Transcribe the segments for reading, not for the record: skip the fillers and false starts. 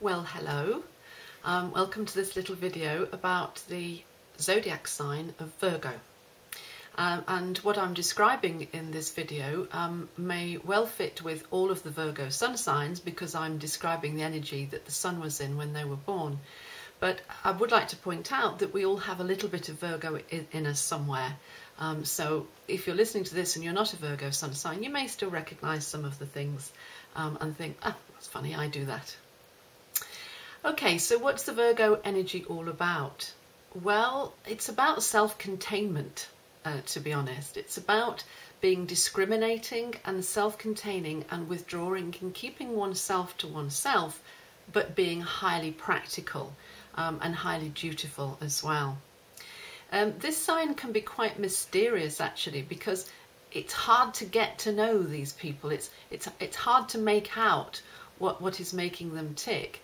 Well, hello. Welcome to this little video about the zodiac sign of Virgo. And what I'm describing in this video may well fit with all of the Virgo sun signs because I'm describing the energy that the sun was in when they were born. But I would like to point out that we all have a little bit of Virgo in us somewhere. So if you're listening to this and you're not a Virgo sun sign, you may still recognise some of the things and think, ah, that's funny, I do that. Okay, so what's the Virgo energy all about? Well, it's about self-containment, to be honest. It's about being discriminating and self-containing and withdrawing and keeping oneself to oneself, but being highly practical and highly dutiful as well. This sign can be quite mysterious actually, because it's hard to get to know these people. It's hard to make out what is making them tick.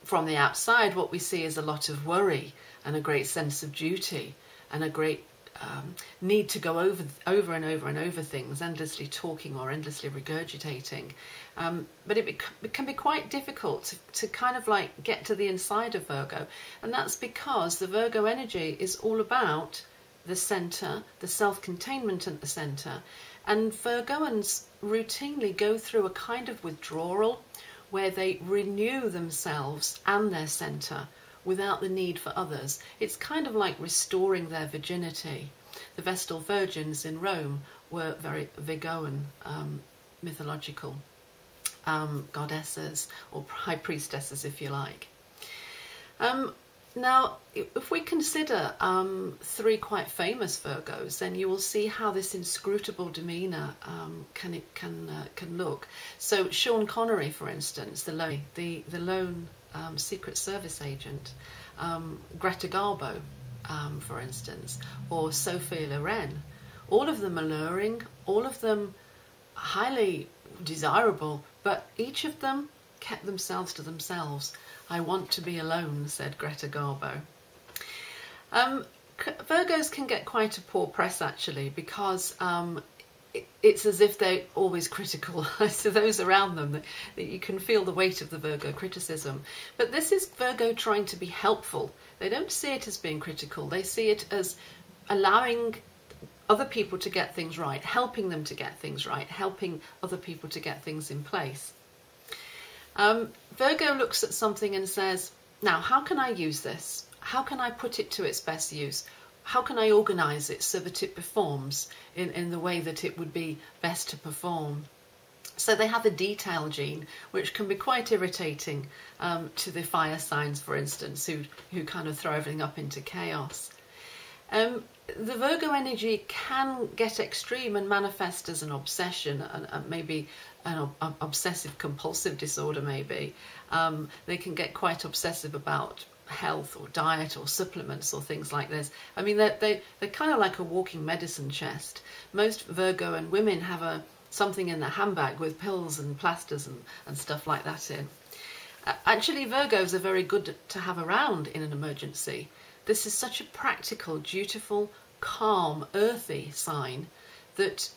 From the outside, what we see is a lot of worry and a great sense of duty and a great need to go over and over things, endlessly talking or endlessly regurgitating. But it can be quite difficult to kind of like get to the inside of Virgo, and that's because the Virgo energy is all about the centre, the self-containment at the centre, and Virgoans routinely go through a kind of withdrawal where they renew themselves and their centre without the need for others. It's kind of like restoring their virginity. The Vestal Virgins in Rome were very Virgoan, mythological goddesses, or high priestesses if you like. Now, if we consider three quite famous Virgos, then you will see how this inscrutable demeanour can look. So Sean Connery, for instance, the lone Secret Service agent, Greta Garbo, for instance, or Sophie Loren, all of them alluring, all of them highly desirable, but each of them kept themselves to themselves. I want to be alone, said Greta Garbo. Virgos can get quite a poor press actually, because it's as if they're always critical to those around them, that you can feel the weight of the Virgo criticism. But this is Virgo trying to be helpful. They don't see it as being critical, they see it as allowing other people to get things right, helping them to get things right, helping other people to get things in place. Virgo looks at something and says, now how can I use this? How can I put it to its best use? How can I organise it so that it performs in the way that it would be best to perform? So they have a detail gene, which can be quite irritating to the fire signs, for instance, who kind of throw everything up into chaos. The Virgo energy can get extreme and manifest as an obsession, and maybe an obsessive compulsive disorder maybe. They can get quite obsessive about health or diet or supplements or things like this. I mean, they're kind of like a walking medicine chest. Most Virgoan women have something in their handbag with pills and plasters and stuff like that in. Actually, Virgos are very good to have around in an emergency. This is such a practical, dutiful, calm, earthy sign that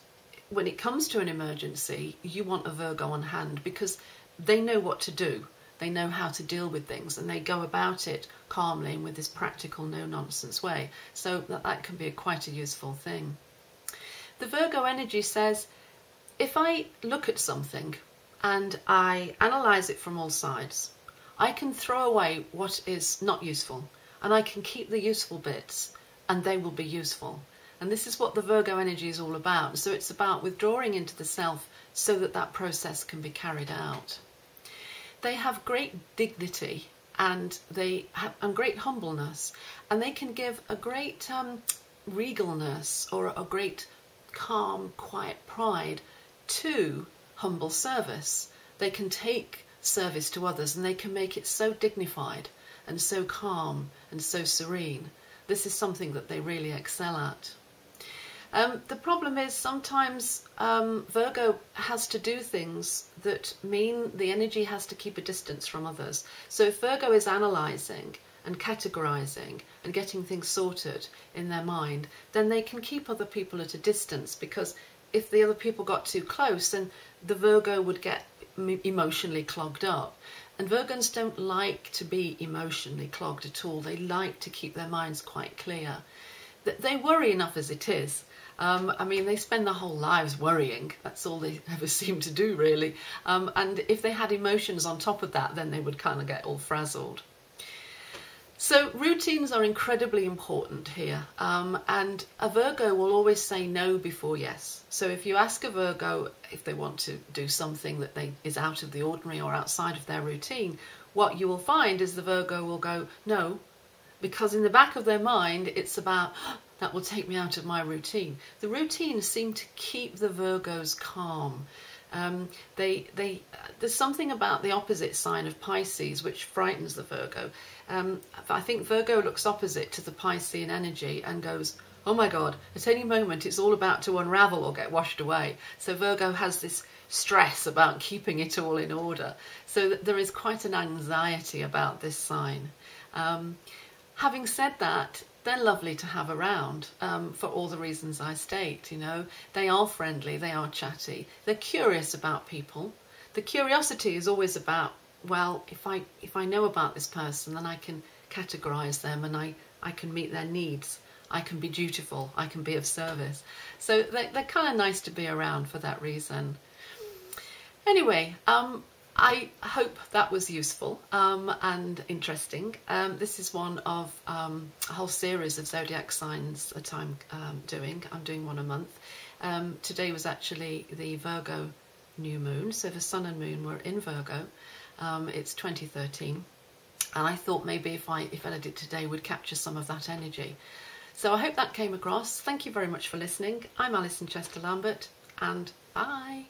when it comes to an emergency, you want a Virgo on hand, because they know what to do. They know how to deal with things, and they go about it calmly and with this practical, no-nonsense way. So that can be quite a useful thing. The Virgo energy says, if I look at something and I analyse it from all sides, I can throw away what is not useful, and I can keep the useful bits, and they will be useful. And this is what the Virgo energy is all about. So it's about withdrawing into the self so that that process can be carried out. They have great dignity and great humbleness, and they can give a great regalness or a great calm, quiet pride to humble service. They can take service to others and they can make it so dignified and so calm and so serene. This is something that they really excel at. The problem is sometimes Virgo has to do things that mean the energy has to keep a distance from others. So if Virgo is analysing and categorising and getting things sorted in their mind, then they can keep other people at a distance, because if the other people got too close, then the Virgo would get emotionally clogged up. And Virgons don't like to be emotionally clogged at all. They like to keep their minds quite clear. They worry enough as it is. I mean, they spend their whole lives worrying. That's all they ever seem to do, really. And if they had emotions on top of that, then they would kind of get all frazzled. So routines are incredibly important here, and a Virgo will always say no before yes. So if you ask a Virgo if they want to do something that is out of the ordinary or outside of their routine, what you will find is the Virgo will go no, because in the back of their mind it's about, that will take me out of my routine. The routines seem to keep the Virgos calm. There's something about the opposite sign of Pisces which frightens the Virgo. I think Virgo looks opposite to the Piscean energy and goes, oh my God, at any moment it's all about to unravel or get washed away. So Virgo has this stress about keeping it all in order. So that there is quite an anxiety about this sign. Having said that, they're lovely to have around for all the reasons I state. You know, they are friendly, they are chatty, they're curious about people. The curiosity is always about, well, if I know about this person, then I can categorize them and I can meet their needs. I can be dutiful, I can be of service. So they're kind of nice to be around for that reason. Anyway, I hope that was useful and interesting. This is one of a whole series of zodiac signs that I'm doing. I'm doing one a month. Today was actually the Virgo New Moon, so the Sun and Moon were in Virgo. It's 2013, and I thought maybe if I did it today would capture some of that energy. So I hope that came across. Thank you very much for listening. I'm Alison Chester-Lambert, and bye.